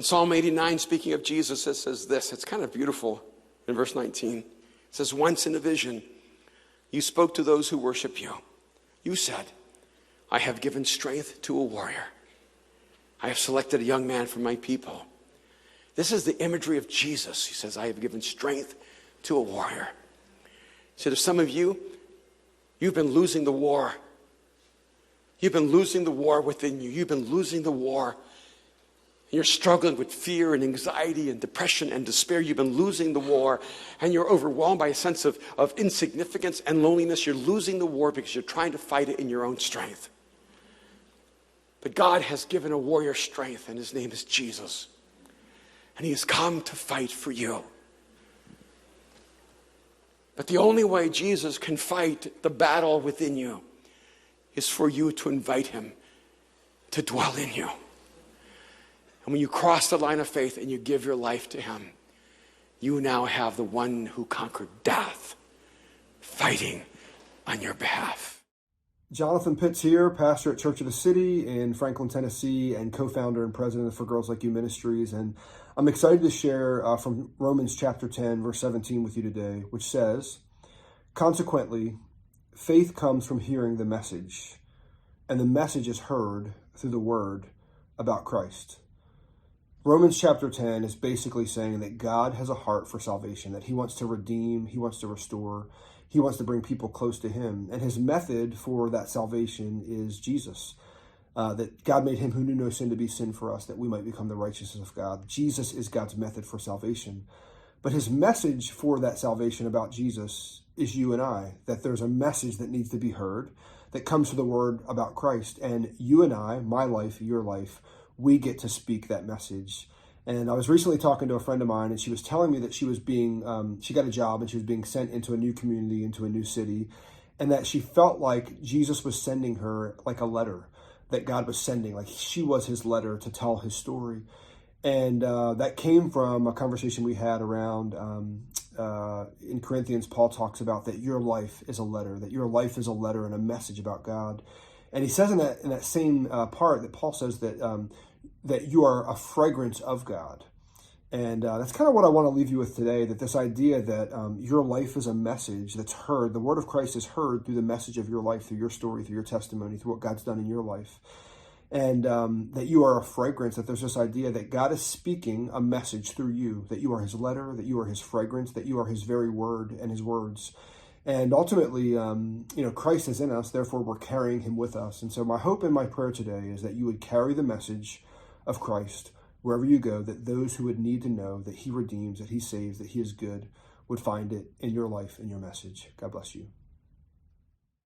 In Psalm 89, speaking of Jesus, it says this. It's kind of beautiful in verse 19. It says, once in a vision, you spoke to those who worship you. You said, I have given strength to a warrior. I have selected a young man for my people. This is the imagery of Jesus. He says, I have given strength to a warrior. So there's some of you, you've been losing the war. You've been losing the war within you. You've been losing the war. You're struggling with fear and anxiety and depression and despair. You've been losing the war, and you're overwhelmed by a sense of insignificance and loneliness. You're losing the war because you're trying to fight it in your own strength. But God has given a warrior strength, and his name is Jesus. And he has come to fight for you. But the only way Jesus can fight the battle within you is for you to invite him to dwell in you. And when you cross the line of faith and you give your life to him, you now have the one who conquered death fighting on your behalf. Jonathan Pitts here, pastor at Church of the City in Franklin, Tennessee, and co-founder and president of For Girls Like You Ministries. And I'm excited to share from Romans chapter 10, verse 17 with you today, which says, consequently, faith comes from hearing the message, and the message is heard through the word about Christ. Romans chapter 10 is basically saying that God has a heart for salvation, that he wants to redeem, he wants to restore, he wants to bring people close to him. And his method for that salvation is Jesus. That God made him who knew no sin to be sin for us, that we might become the righteousness of God. Jesus is God's method for salvation. But his message for that salvation about Jesus is you and I, that there's a message that needs to be heard that comes through the word about Christ. And you and I, my life, your life, we get to speak that message. And I was recently talking to a friend of mine, and she was telling me that she was she got a job and she was being sent into a new community, into a new city, and that she felt like Jesus was sending her like a letter that God was sending, like she was his letter to tell his story. And that came from a conversation we had around, in Corinthians, Paul talks about that your life is a letter, that your life is a letter and a message about God. And he says in that same part that Paul says that you are a fragrance of God. And that's kind of what I want to leave you with today, that this idea that your life is a message that's heard. The word of Christ is heard through the message of your life, through your story, through your testimony, through what God's done in your life. And that you are a fragrance, that there's this idea that God is speaking a message through you, that you are his letter, that you are his fragrance, that you are his very word and his words. And ultimately, Christ is in us, therefore we're carrying him with us. And so my hope and my prayer today is that you would carry the message of Christ wherever you go, that those who would need to know that he redeems, that he saves, that he is good, would find it in your life, in your message. God bless you.